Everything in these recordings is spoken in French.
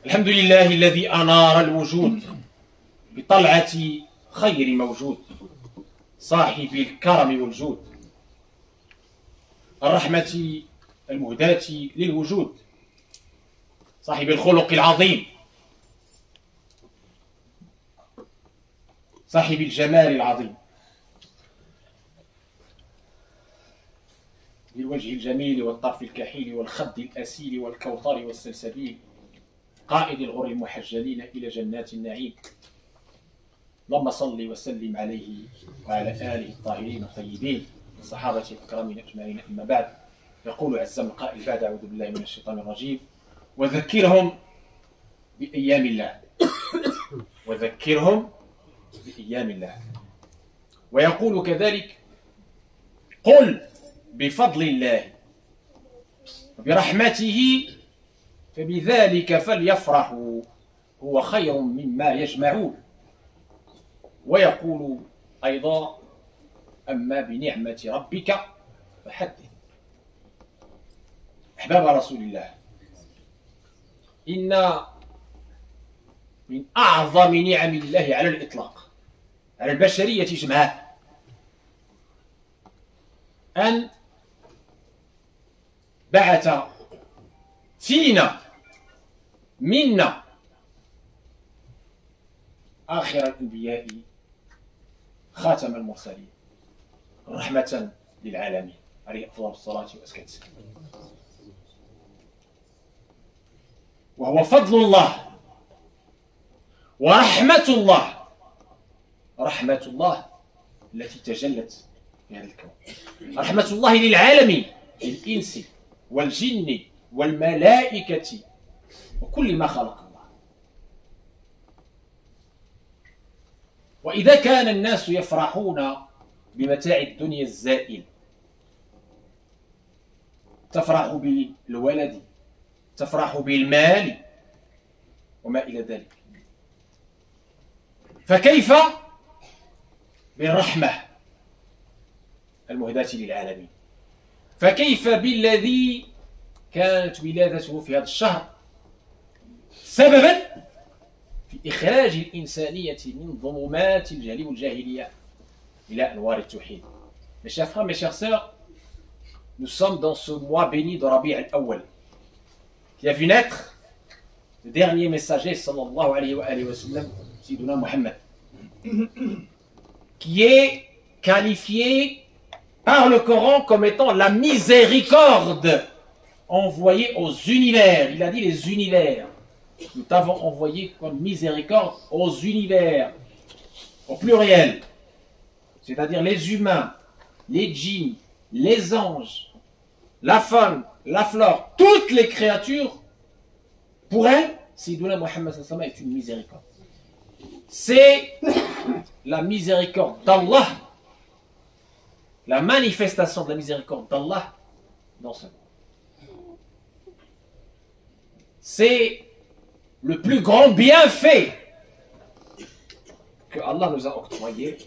الحمد لله الذي أنار الوجود بطلعة خير موجود، صاحب الكرم والجود، الرحمة المهداة للوجود، صاحب الخلق العظيم، صاحب الجمال العظيم، بالوجه الجميل والطرف الكحيل والخد الأسيل والكوثر والسلسبيل، قائد الغر المحجلين إلى جنات النعيم. اللهم صل وسلم عليه وعلى آله الطاهرين الطيبين والصحابة الأكرمين أجمعين. أما بعد، يقول عز من قائل بعد: أعوذ بالله من الشيطان الرجيم: وذكرهم بأيام الله. وذكرهم بأيام الله. ويقول كذلك: قل بفضل الله وبرحمته فبذلك فليفرحوا هو خير مما يجمعون. ويقول أيضا: أما بنعمة ربك فحدث. أحباب رسول الله، إن من أعظم نعم الله على الإطلاق على البشرية جمعاء أن بعث فينا منا آخر الأنبياء خاتم المرسلين رحمة للعالمين عليه أفضل الصلاة وأزكى التسليم. وهو فضل الله ورحمة الله، رحمة الله التي تجلت في هذا الكون، رحمة الله للعالمين، للإنس والجن والملائكة وكل ما خلق الله. وإذا كان الناس يفرحون بمتاع الدنيا الزائل، تفرح بالولد، تفرح بالمال وما إلى ذلك، فكيف بالرحمة المهداة للعالمين؟ فكيف بالذي كانت ولادته في هذا الشهر سببا في إخراج الإنسانية من ظلمات الجهل والجاهلية إلى أنوار التوحيد. Mes chers frères, mes chères sœurs, nous sommes dans ce mois béni de Rabi' al-Awwal, qui a vu naître le dernier messager, sallallahu alayhi wa sallam, Siduna Muhammad, qui est qualifié par le Coran comme étant la miséricorde envoyée aux univers. Il a dit les univers. Nous t'avons envoyé comme miséricorde aux univers, au pluriel, c'est-à-dire les humains, les djinns, les anges, la faune, la flore, toutes les créatures. Pour elles, Sayyiduna Muhammad sallallahu alayhi wa sallam est une miséricorde. C'est la miséricorde d'Allah, la manifestation de la miséricorde d'Allah dans ce monde. C'est le plus grand bienfait que Allah nous a octroyé,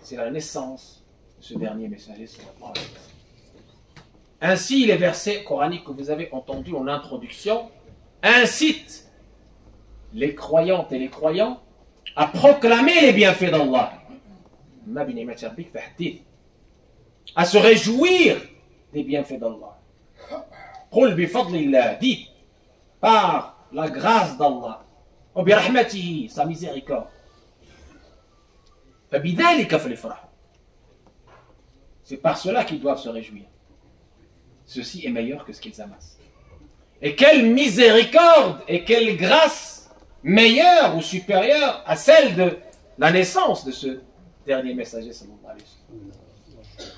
c'est la naissance de ce dernier messager. Ainsi, les versets coraniques que vous avez entendus en introduction incitent les croyantes et les croyants à proclamer les bienfaits d'Allah, à se réjouir des bienfaits d'Allah. Qul bi fadlillah, dit par la grâce d'Allah, wa bi rahmatihi, sa miséricorde. Fa bidhalika falifrahu. C'est par cela qu'ils doivent se réjouir. Ceci est meilleur que ce qu'ils amassent. Et quelle miséricorde et quelle grâce meilleure ou supérieure à celle de la naissance de ce dernier messager sallallahu alayhi wa sallam,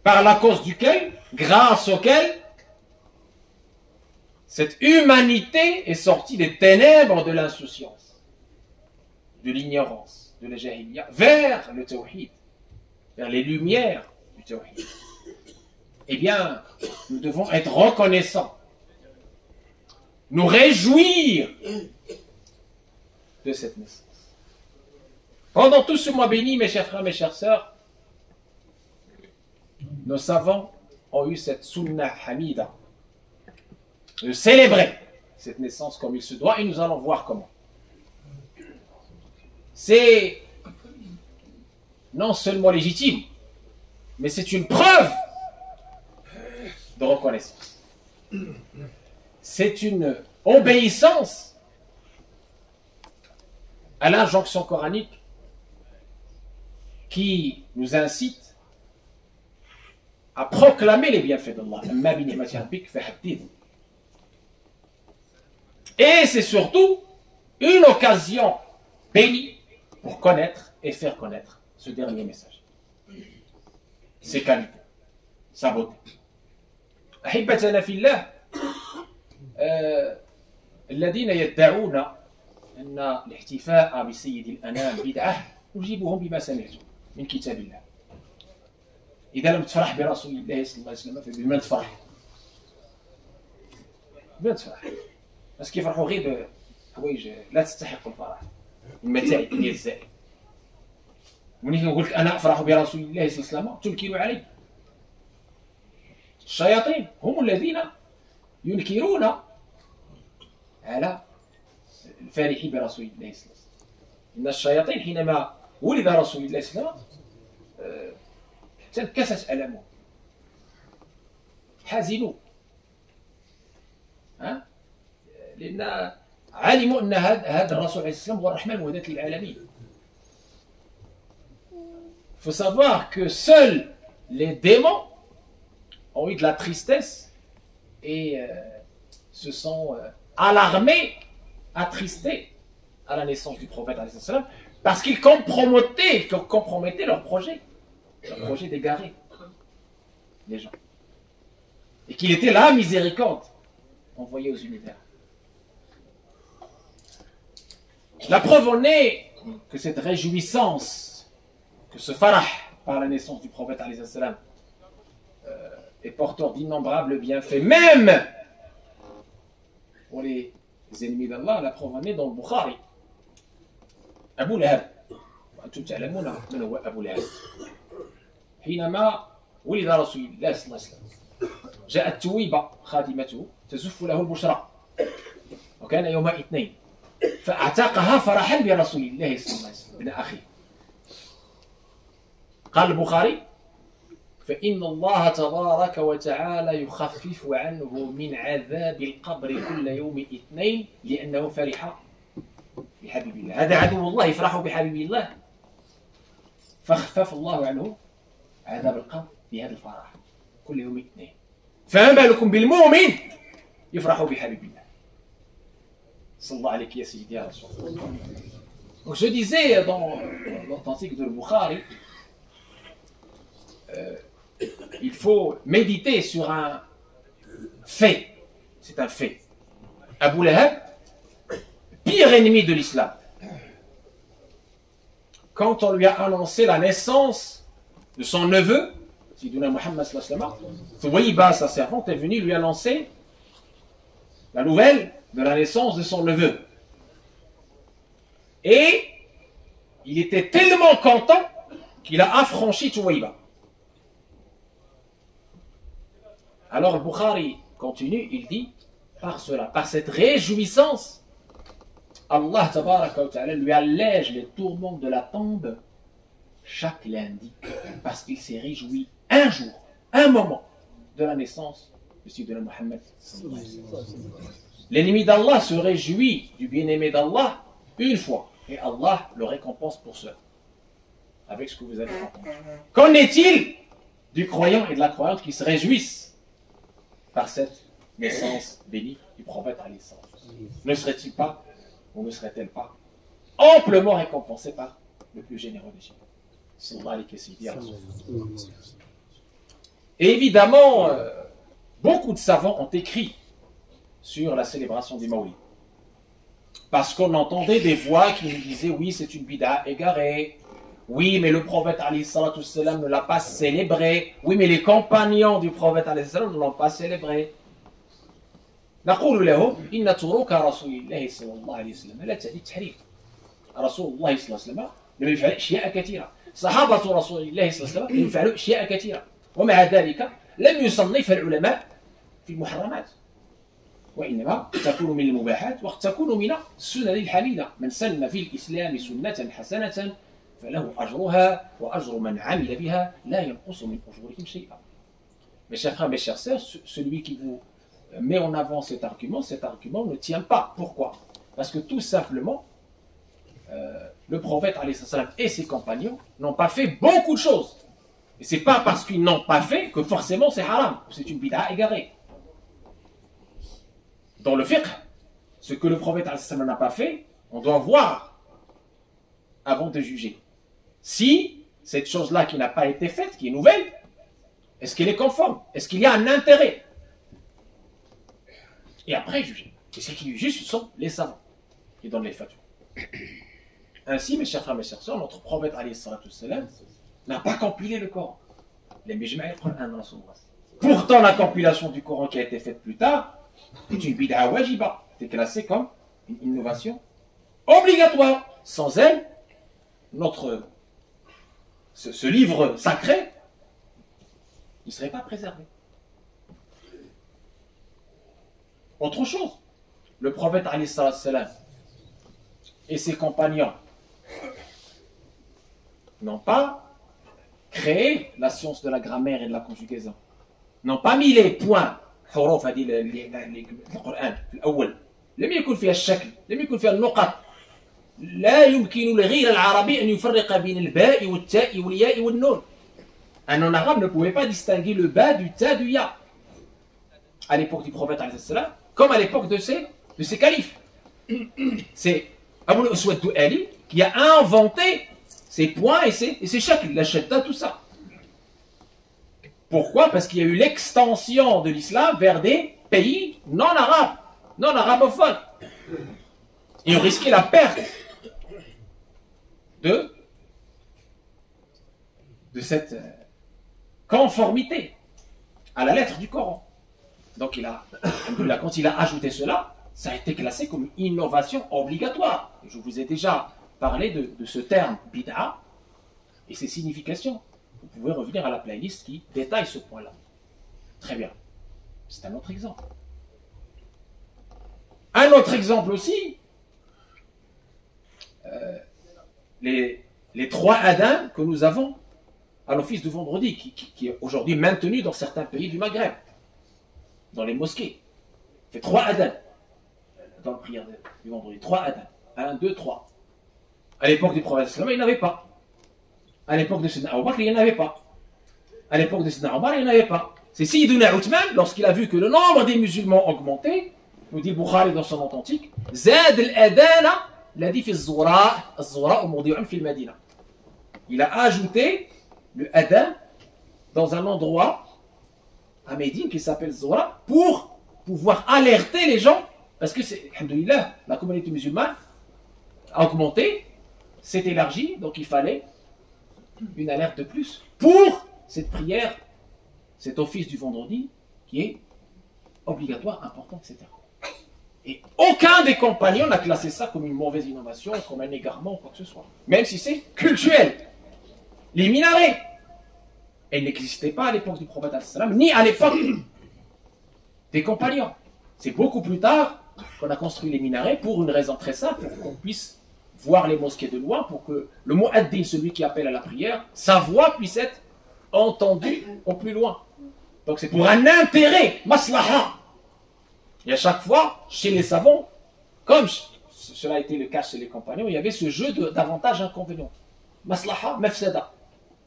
par la cause duquel, grâce auquel, cette humanité est sortie des ténèbres de l'insouciance, de l'ignorance, de la jahiliya, vers le tawhid, vers les lumières du tawhid. Eh bien, nous devons être reconnaissants, nous réjouir de cette naissance. Pendant tout ce mois béni, mes chers frères, mes chères sœurs, nos savants ont eu cette sunna hamida de célébrer cette naissance comme il se doit et nous allons voir comment. C'est non seulement légitime, mais c'est une preuve de reconnaissance. C'est une obéissance à l'injonction coranique qui nous incite à proclamer les bienfaits d'Allah. Et c'est surtout une occasion bénie pour connaître et faire connaître ce dernier message. Ses qualités, sa beauté. أحبتنا في الله الذين يدعون أن الاحتفاء بسيد الأنام بدعة نجيبهم بما سمعتم من كتاب الله. إذا لم تفرح برسول الله صلى الله عليه وسلم فبمن تفرح؟ بمن تفرح؟ بس كيفرحوا غير بحوايج لا تستحق الفرح من متاع الدنيا الزائل. ملي نقول لك أنا أفرح برسول الله صلى الله عليه وسلم تنكر علي. الشياطين هم الذين ينكرون على الفارح برسول الله صلى الله عليه وسلم. إن الشياطين حينما ولد رسول الله صلى الله عليه وسلم تنكست ألمه حزنوا لأن علموا أن هذا الرسول عليه السلام هو الرحمن وهداة للعالمين. Il faut savoir que seuls les démons ont eu de la tristesse et se sont alarmés, attristés à la naissance du prophète parce qu'ils compromettaient leur projet d'égarer les gens. Et qu'il était la miséricorde envoyée aux univers. La preuve en est que cette réjouissance, que ce farah par la naissance du prophète est porteur d'innombrables bienfaits, même pour les ennemis d'Allah. La preuve en est dans le Bukhari. Abu Lahab. وأنتم تعلمون من هو أبو لهب. حينما ولد رسول الله صلى الله عليه وسلم جاءت تويبة خادمته تزف له البشرى وكان يوم اثنين فأعتقها فرحا برسول الله صلى الله عليه وسلم ابن أخيه. قال البخاري فإن الله تبارك وتعالى يخفف عنه من عذاب القبر كل يوم اثنين لأنه فرح بحبيب الله. هذا عدو الله يفرح بحبيب الله فخفف الله عنه عذاب القبر بهذا الفرح كل يوم اثنين. فما بالكم بالمؤمن يفرح بحبيب الله. صلى الله عليك يا سيدي يا رسول الله. Donc je disais dans l'authentique de Bukhari, il faut méditer sur un fait. C'est un fait. Abu Lahab, pire ennemi de l'islam. Quand on lui a annoncé la naissance de son neveu, Sidina Muhammad sallallahu alayhi wa sallam, Thuwayba, sa servante, est venue lui annoncer la nouvelle de la naissance de son neveu. Et il était tellement content qu'il a affranchi Thuwayba. Alors le Bukhari continue, il dit, par cela, par cette réjouissance, Allah tabaraka wa ta'ala lui allège les tourments de la tombe chaque lundi, parce qu'il s'est réjoui un jour, un moment de la naissance de Sayyidina Muhammad. L'ennemi d'Allah se réjouit du bien-aimé d'Allah une fois, et Allah le récompense pour cela, avec ce que vous avez entendu. Qu'en est-il du croyant et de la croyante qui se réjouissent par cette naissance bénie du prophète alayhi salam? Ne serait-il pas, ou ne serait-elle pas, amplement récompensée par le plus généreux des généreux? Et évidemment, beaucoup de savants ont écrit sur la célébration des Mawlid. Parce qu'on entendait des voix qui nous disaient oui, c'est une bid'a égarée. Oui, mais le prophète alayhi salatu wassalam ne l'a pas célébré. Oui, mais les compagnons du prophète alayhi salam ne l'ont pas célébré. نقول لهم إن تروك رسول الله صلى الله عليه وسلم لا تعني التحريم. رسول الله صلى الله عليه وسلم لم يفعل أشياء كثيرة. صحابة رسول الله صلى الله عليه وسلم لم يفعلوا أشياء كثيرة. ومع ذلك لم يصنف العلماء في المحرمات. وإنما تكون من المباحات وتكون من السنن الحميدة. من سن في الإسلام سنة حسنة فله أجرها وأجر من عمل بها لا ينقص من أجورهم شيئا. Mes chers frères, mes chères sœurs, celui qui vous met en avant cet argument ne tient pas. Pourquoi? Parce que tout simplement, le prophète et ses compagnons n'ont pas fait beaucoup de choses. Et ce n'est pas parce qu'ils n'ont pas fait que forcément c'est haram, c'est une bid'a égarée. Dans le fiqh, ce que le prophète n'a pas fait, on doit voir avant de juger. Si cette chose-là qui n'a pas été faite, qui est nouvelle, est-ce qu'elle est conforme? Est-ce qu'il y a un intérêt? Et après juger. Et ceux qui jugent, ce sont les savants qui donnent les fatwas. Ainsi, mes chers frères, mes chères sœurs, notre prophète n'a pas compilé le Coran. Les Mijma' al-Qur'an dans son bras. Pourtant, la compilation du Coran qui a été faite plus tard est une bid'a wajiba. C'est classé comme une innovation obligatoire. Sans elle, ce livre sacré ne serait pas préservé. Autre chose, le prophète et ses compagnons n'ont pas créé la science de la grammaire et de la conjugaison, n'ont pas mis les points حروف هذه القرآن في الأول لم يكن فيها الشكل لم يكن فيها النقط لا يمكن لغير العربي أن يفرق بين الباء والتاء والياء والنون. Un arabe ne pouvait pas distinguer le ba du ta du ya à l'époque du prophète comme à l'époque de ses califes. C'est Abu al-Aswad al-Du'ali qui a inventé ces points et ces shakl, la shadda, tout ça. Pourquoi? Parce qu'il y a eu l'extension de l'islam vers des pays non arabes, non arabophones. Et on risquait la perte de cette conformité à la lettre du Coran. Donc quand il a ajouté cela, ça a été classé comme une innovation obligatoire. Je vous ai déjà parlé de ce terme bid'a et ses significations. Vous pouvez revenir à la playlist qui détaille ce point-là. Très bien. C'est un autre exemple. Un autre exemple aussi, les 3 adans que nous avons à l'office du vendredi, qui est aujourd'hui maintenu dans certains pays du Maghreb, dans les mosquées. Il fait 3 adans dans la prière du vendredi. 3 adans. 1, 2, 3. À l'époque du prophète, il n'y en avait pas. À l'époque de Sidna Abu Bakr, il n'y en avait pas. À l'époque de Sidna Omar, il n'y en avait pas. C'est Sayyiduna Uthman, lorsqu'il a vu que le nombre des musulmans augmentait, nous dit Bukhari dans son authentique, Zad al-adana ladhi fi az-zura mawdi'un fi al-Madina. Il a ajouté le adan dans un endroit à Médine qui s'appelle Zora pour pouvoir alerter les gens, parce que c'est, alhamdoulilah, la communauté musulmane a augmenté, s'est élargie, donc il fallait une alerte de plus pour cette prière, cet office du vendredi qui est obligatoire, important, etc. Et aucun des compagnons n'a classé ça comme une mauvaise innovation, comme un égarement, quoi que ce soit. Même si c'est cultuel. Les minarets, elles n'existaient pas à l'époque du prophète, ni à l'époque des compagnons. C'est beaucoup plus tard qu'on a construit les minarets pour une raison très simple, pour qu'on puisse voir les mosquées de loin, pour que le mu'addin, celui qui appelle à la prière, sa voix puisse être entendue au plus loin. Donc c'est pour un intérêt, maslaha. Et à chaque fois, chez les savants, comme cela a été le cas chez les compagnons, il y avait ce jeu d'avantages inconvénients. Maslaha, mafsada.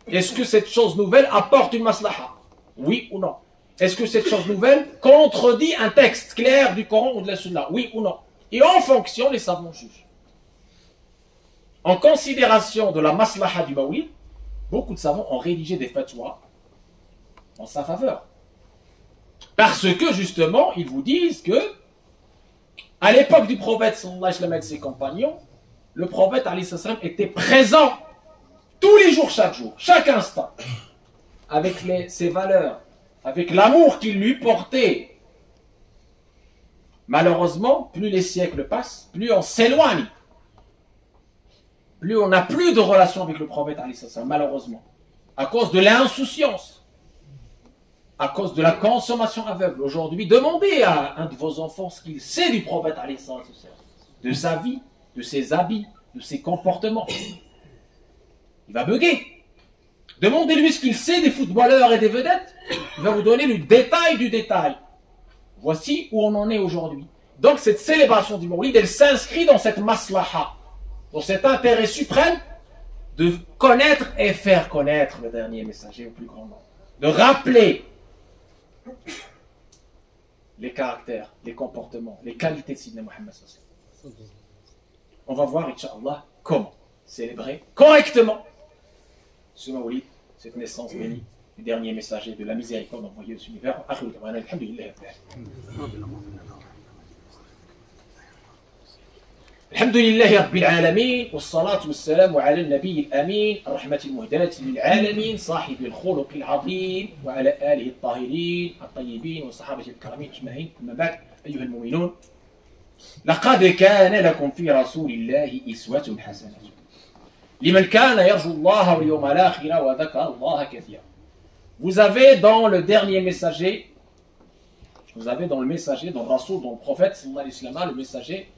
Est-ce que cette chose nouvelle apporte une maslaha? Oui ou non? Est-ce que cette chose nouvelle contredit un texte clair du Coran ou de la Sunna? Oui ou non? Et en fonction, les savants jugent. En considération de la maslaha du Mawlid, beaucoup de savants ont rédigé des fatwas en sa faveur. Parce que justement, ils vous disent que à l'époque du prophète sallallahu alayhi wa sallam et de ses compagnons, le prophète alayhi wa sallam était présent tous les jours, chaque jour, chaque instant, avec ses valeurs, avec l'amour qu'il lui portait. Malheureusement, plus les siècles passent, plus on s'éloigne. Plus on n'a plus de relation avec le prophète, malheureusement, à cause de l'insouciance, à cause de la consommation aveugle. Aujourd'hui, demandez à un de vos enfants ce qu'il sait du prophète, de sa vie, de ses habits, de ses comportements. Il va bugger. Demandez-lui ce qu'il sait des footballeurs et des vedettes. Il va vous donner le détail du détail. Voici où on en est aujourd'hui. Donc cette célébration du Mawlid, elle s'inscrit dans cette maslaha, dans cet intérêt suprême de connaître et faire connaître le dernier messager au plus grand nombre. De rappeler les caractères, les comportements, les qualités de Sidna Muhammad. On va voir, Inch'Allah, comment célébrer correctement ce Mawlid, cette naissance bénie du dernier messager de la miséricorde envoyée aux univers. الحمد لله رب العالمين والصلاة والسلام على النبي الأمين الرحمة المهداة للعالمين صاحب الخلق العظيم وعلى آله الطاهرين الطيبين وصحابة الكرامين أجمعين. أما بعد أيها المؤمنون، لقد كان لكم في رسول الله أسوة حسنة لمن كان يرجو الله واليوم الآخر وذكر الله كثيرا. Vous avez dans le dernier messager, vous avez dans le messager, dans le Rasoul, dans le prophète, sallallahu alayhi wa sallam, le messager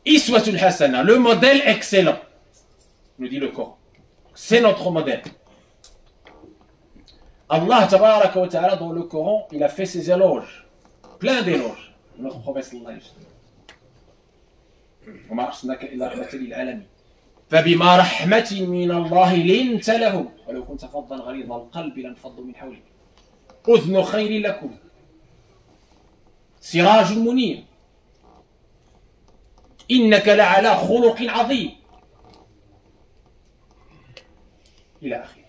Iswatul Hasana, le modèle excellent, nous dit le Coran. C'est notre modèle. Allah tabaraka wa ta'ala dans le Coran, il a fait ses éloges, plein d'éloges, de notre prophète sallallahu alayhi wa sallam. وما أرسلناك إلا رحمة للعالمين فبما رحمة من الله لنت لهم ولو كنت فظا غليظ القلب لانفضوا من حولك أذن خير لكم سراج منير إنك لعلى خلق عظيم إلى آخره.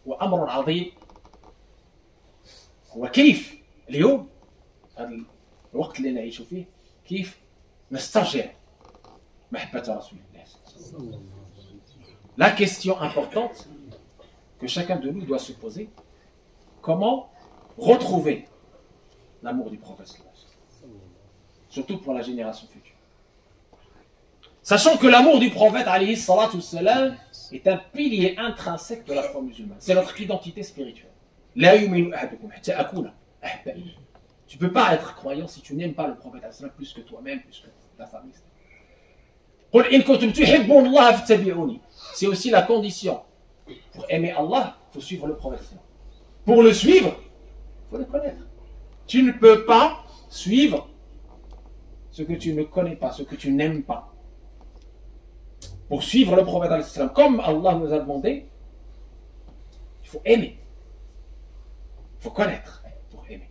وأمر عظيم هو كيف اليوم هذا الوقت اللي نعيش فيه كيف نسترجع محبة رسول الله. La question importante que chacun de nous doit se poser, comment retrouver l'amour du prophète, surtout pour la génération future. Sachant que l'amour du prophète est un pilier intrinsèque de la foi musulmane. C'est notre identité spirituelle. Tu ne peux pas être croyant si tu n'aimes pas le prophète plus que toi-même, plus que ta famille. C'est aussi la condition. Pour aimer Allah, il faut suivre le prophète. Pour le suivre, il faut le connaître. Tu ne peux pas suivre ce que tu ne connais pas, ce que tu n'aimes pas. Pour suivre le prophète, comme Allah nous a demandé, il faut aimer. Il faut connaître pour aimer.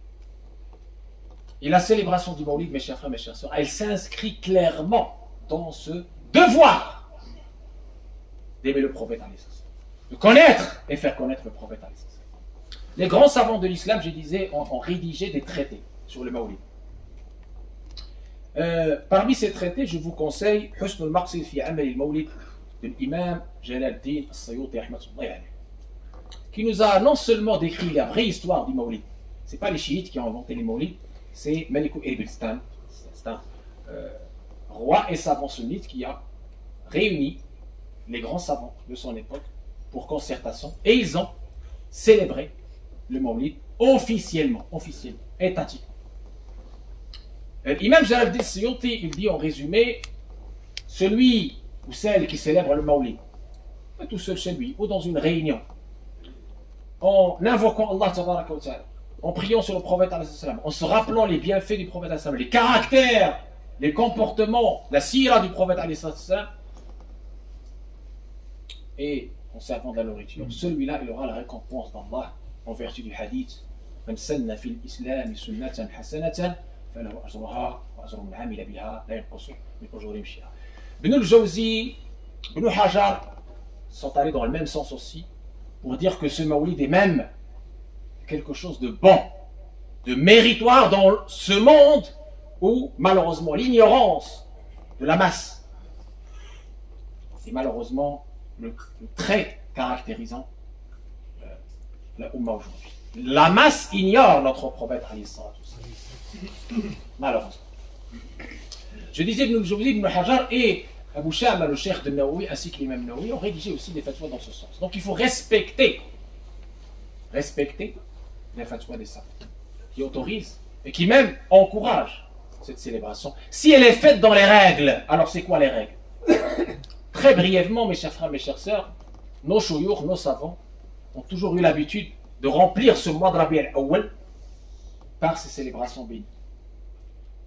Et la célébration du Mawlid, mes chers frères, mes chères sœurs, elle s'inscrit clairement dans ce devoir d'aimer le prophète, de connaître et faire connaître le prophète. Les grands savants de l'islam, je disais, ont rédigé des traités sur le Mawlid. Parmi ces traités, je vous conseille Husn al-Maqsid fi Amal al-Mawlid de l'imam Jalaluddin as-Sayyuti qui nous a non seulement décrit la vraie histoire du Mawlid, ce n'est pas les chiites qui ont inventé les Mawlid, c'est Malik Ebelstan, c'est un roi et savant sunnite qui a réuni les grands savants de son époque pour concertation, et ils ont célébré le Mawlid officiellement, étatiquement. L'imam Jalaluddin as-Sayyuti, il dit en résumé, celui ou celle qui célèbre le Mawlid, pas tout seul chez lui, ou dans une réunion, en invoquant Allah tabaraka wa ta'ala, en priant sur le prophète, en se rappelant les bienfaits du prophète, les caractères, les comportements, la sira du prophète, et en servant de la nourriture, celui-là, il aura la récompense d'Allah en vertu du hadith. من سن في الإسلام سنة حسنة فله أجرها وأجر من عمل بها لا ينقص من أجورهم شيئا. Ibn al-Jawzi, Ibn Hajar sont allés dans le même sens aussi pour dire que ce Mawlid est même quelque chose de bon, de méritoire dans ce monde où malheureusement l'ignorance de la masse est malheureusement le trait caractérisant la Ummah aujourd'hui. La masse ignore notre prophète, malheureusement. Je disais Ibn al-Jawzi, Ibn Hajar, et Abu Shama, le cheikh de Nawawi, ainsi que l'imam Nawawi, ont rédigé aussi des fatwas dans ce sens. Donc il faut respecter les fatwas des savants, qui autorisent et qui même encouragent cette célébration. Si elle est faite dans les règles, alors c'est quoi les règles? Très brièvement, mes chers frères, mes chères sœurs, nos chouyours, nos savants, ont toujours eu l'habitude de remplir ce mois de Rabi al-Awwal par ces célébrations bénies.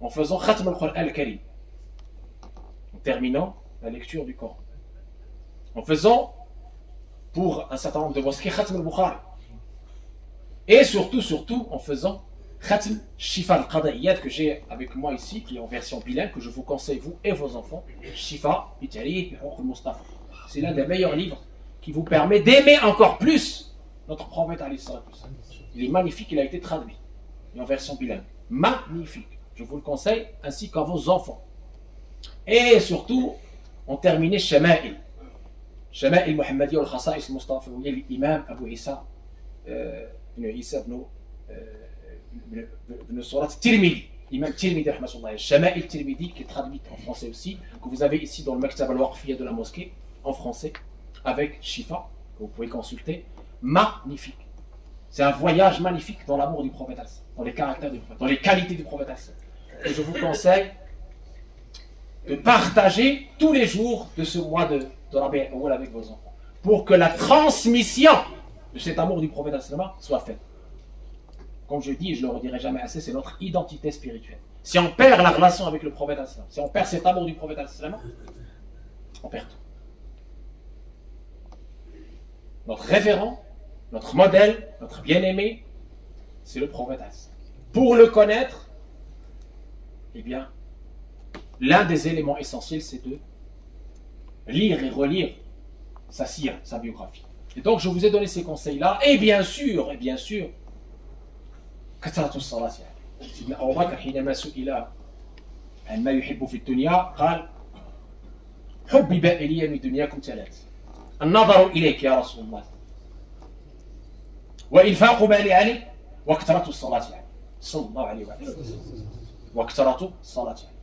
En faisant Khatm al-Qur'an al-Karim, en terminant la lecture du Coran, en faisant pour un certain nombre de mosquées Khatm al-Bukhari, et surtout en faisant Khatm Shifa al-Qadaiyat que j'ai avec moi ici, qui est en version bilingue, que je vous conseille, vous et vos enfants. Shifa, Mustafa. C'est l'un des meilleurs livres qui vous permet d'aimer encore plus notre prophète. Il est magnifique, il a été traduit, et en version bilingue. Magnifique. Je vous le conseille, ainsi qu'à vos enfants. Et surtout, on terminait Shama'il. Shama'il Muhammadi al-Khasa'is al-Mustafa, l'imam Abu Isa, ibn Isa ibn Surat Tirmidhi, imam Tirmidhi, Shama'il Tirmidhi, qui est traduit en français aussi, que vous avez ici dans le Maktab al-Waqfiyya de la mosquée, en français, avec Shifa, que vous pouvez consulter. Magnifique. C'est un voyage magnifique dans l'amour du prophète, dans les caractères du prophète, dans les qualités du prophète. Et je vous conseille de partager tous les jours de ce mois de Rabi al-Awwal avec vos enfants, pour que la transmission de cet amour du prophète soit faite. Comme je dis, et je ne le redirai jamais assez, c'est notre identité spirituelle. Si on perd la relation avec le prophète, si on perd cet amour du prophète, on perd tout. Notre référent, notre modèle, notre bien-aimé, c'est le prophète. Pour le connaître, eh bien, l'un des éléments essentiels, c'est de lire et relire sa sira, sa biographie. Et donc, je vous ai donné ces conseils-là, et bien sûr, كثرة الصلاة يعني. سيدنا أبو بكر حينما سئل عن ما يحب في الدنيا قال حبب إلي من دنياكم ثلاث: النظر إليك يا رسول الله، وإنفاق مالي عليك، وكثرة الصلاة يعني. صلى الله عليه وسلم. وكثرة الصلاة يعني.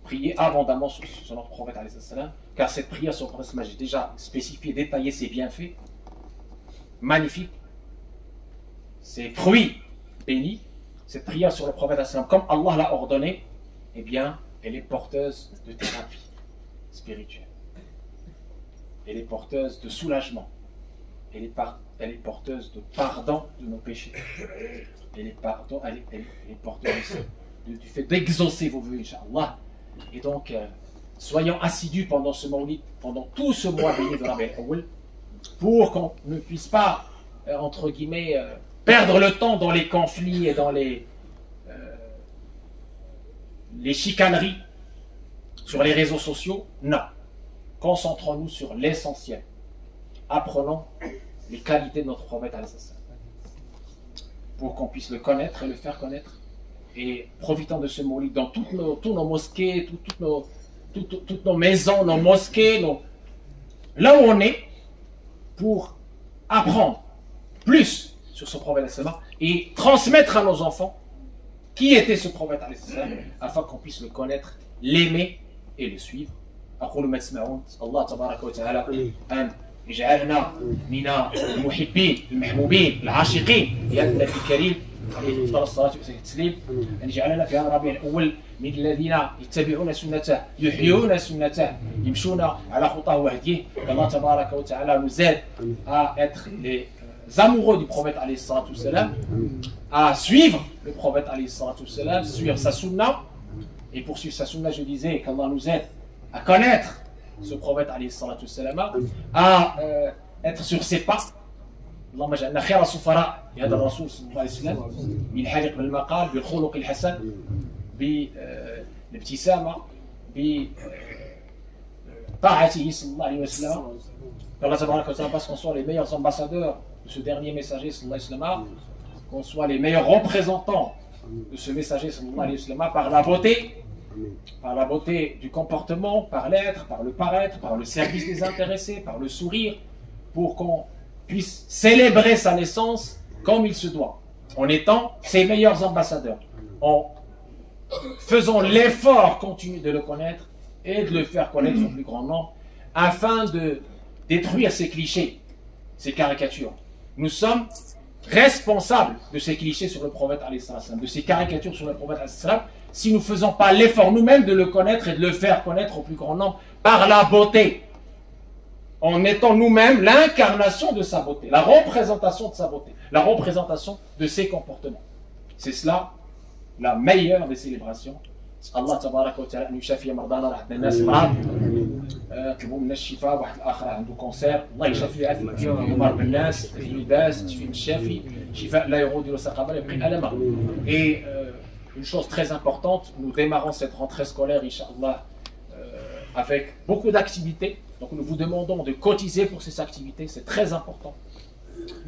Priez abondamment sur notre prophète alayhi salam, car cette prière sur le prophète, j'ai déjà spécifié, détaillé ses bienfaits magnifiques, ses fruits bénis. Cette prière sur le prophète, comme Allah l'a ordonné, eh bien, elle est porteuse de thérapie spirituelle. Elle est porteuse de soulagement. Elle est porteuse de pardon de nos péchés. Elle est porteuse du fait d'exaucer vos vœux, Inch'Allah. Et donc, soyons assidus pendant ce mawlid, pendant tout ce mois béni de Rabi al-Awwal, pour qu'on ne puisse pas, entre guillemets, perdre le temps dans les conflits et dans les chicaneries sur les réseaux sociaux. Non. Concentrons-nous sur l'essentiel. Apprenons les qualités de notre prophète pour qu'on puisse le connaître et le faire connaître. Et profitons de ce mawlid dans toutes nos mosquées, toutes nos maisons, nos mosquées, là où on est, pour apprendre plus sur ce prophète et transmettre à nos enfants qui était ce prophète afin qu'on puisse le connaître, l'aimer et le suivre. أقول ما تسمعون الله تبارك وتعالى أن يجعلنا من المحبين المحبوبين العاشقين لهذا النبي الكريم عليه أفضل الصلاة والتسليم، أن يجعلنا في هذا الربيع الأول من الذين يتبعون سنته يحيون سنته يمشون على خطاه وهديه. الله تبارك وتعالى nous aide à être les amoureux du prophète alayhi salatu salam, à suivre le prophète alayhi salatu salam, suivre sa sunna, et pour suivre sa sunna, je disais qu'Allah nous aide à connaître ce prophète alayhi salatu salam, à être sur ses pas. اللهم اجعلنا خير السفراء لهذا الرسول صلى الله عليه وسلم، بالحلق بالمقال بالخلق الحسن بالابتسامه بطاعته صلى الله عليه وسلم. Allah tabaraka wa ta'ala fasse qu'on soit les meilleurs ambassadeurs de ce dernier messager sallallahu alayhi wa sallam, qu'on soit les meilleurs représentants de ce messager sallallahu alayhi wa sallam par la beauté du comportement, par l'être, par le paraître, par le service désintéressé, par le sourire, pour qu'on puisse célébrer sa naissance comme il se doit, en étant ses meilleurs ambassadeurs, en faisant l'effort continu de le connaître et de le faire connaître au plus grand nombre, afin de détruire ces clichés, ces caricatures. Nous sommes responsables de ces clichés sur le prophète, de ces caricatures sur le prophète, si nous ne faisons pas l'effort nous-mêmes de le connaître et de le faire connaître au plus grand nombre par la beauté, en étant nous-mêmes l'incarnation de sa beauté, la représentation de sa beauté, la représentation de ses comportements. C'est cela la meilleure des célébrations. Allah tabaraka wa ta'ala يشافي مرضانا راح عندنا الناس مرض طلبوا منا الشفاء واحد الاخر عنده كونسير الله يشافي ويعافي مرض الناس في لباس تشفي من الشافي شفاء لا يعود الى سقما يبقي الما. Et une chose très importante, nous démarrons cette rentrée scolaire Inch'Allah avec beaucoup d'activités. Donc nous vous demandons de cotiser pour ces activités, c'est très important.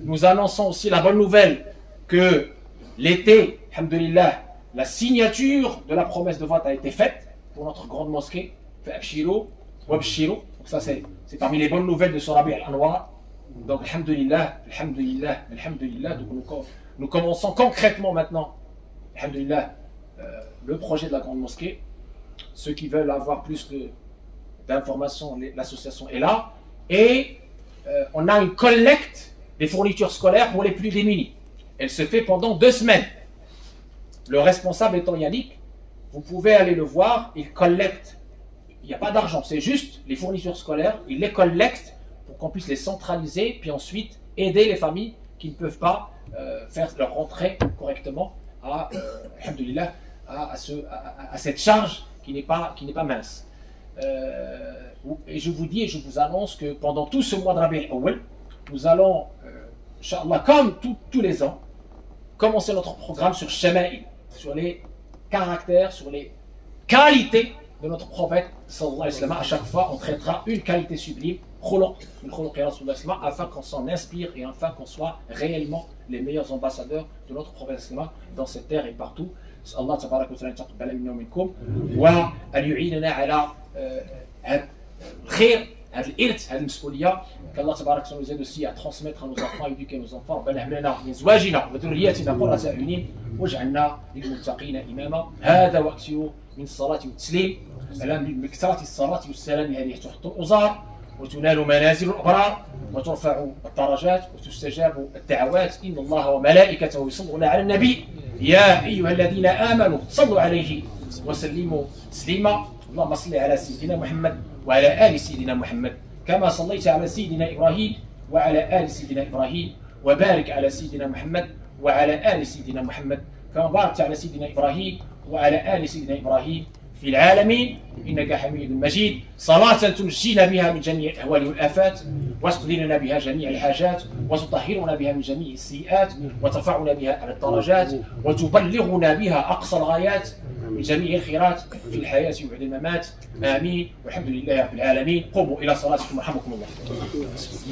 Nous annonçons aussi la bonne nouvelle que l'été, alhamdoulilah, la signature de la promesse de vote a été faite pour notre grande mosquée. Donc ça c'est parmi les bonnes nouvelles de ce Rabi al-Anwar. Donc alhamdoulilah, alhamdoulilah, alhamdoulilah. Donc nous commençons concrètement maintenant, alhamdoulilah, le projet de la grande mosquée. Ceux qui veulent avoir plus d'informations, l'association est là. Et on a une collecte des fournitures scolaires pour les plus démunis. Elle se fait pendant 2 semaines. Le responsable étant Yannick, vous pouvez aller le voir, il collecte. Il n'y a pas d'argent, c'est juste les fournitures scolaires, il les collecte pour qu'on puisse les centraliser, puis ensuite aider les familles qui ne peuvent pas faire leur rentrée correctement à cette charge qui n'est pas mince. Et je vous dis et je vous annonce que pendant tout ce mois de Rabi al-Awwal, nous allons, Inch'Allah, comme tous les ans, commencer notre programme sur Shama'il, sur les caractères, sur les qualités de notre prophète sallallahu alayhi wa sallam. À chaque fois, on traitera une qualité sublime, afin qu'on s'en inspire et afin qu'on soit réellement les meilleurs ambassadeurs de notre prophète dans cette terre et partout. Allah tabarak wa ta'ala yataqabbal minna wa minkum wa an yu'inana ala khair هذا الإرث هذه المسؤولية كالله تبارك وتعالى nous aide aussi à transmettre à nos enfants, éduquer nos enfants. ربنا هب لنا من أزواجنا وذرياتنا قرة أعين واجعلنا للمتقين إماما. هذا وأكثر من الصلاة والتسليم من كثرة الصلاة والسلام هذه تحط الأوزار وتنال منازل الأبرار وترفع الدرجات وتستجاب الدعوات. إن الله وملائكته يصلون على النبي يا أيها الذين آمنوا صلوا عليه وسلموا تسليما. اللهم صل على سيدنا محمد وعلى آل سيدنا محمد كما صليت على سيدنا إبراهيم وعلى آل سيدنا إبراهيم وبارك على سيدنا محمد وعلى آل سيدنا محمد كما باركت على سيدنا إبراهيم وعلى آل سيدنا إبراهيم في العالمين إنك حميد مجيد. صلاة تنجينا بها من جميع الأهوال والآفات وتقضي لنا بها جميع الحاجات وتطهرنا بها من جميع السيئات وترفعنا بها على الدرجات وتبلغنا بها أقصى الغايات من جميع الخيرات في الحياة وبعد الممات. آمين والحمد لله رب العالمين. قوموا إلى صلاتكم رحمكم الله.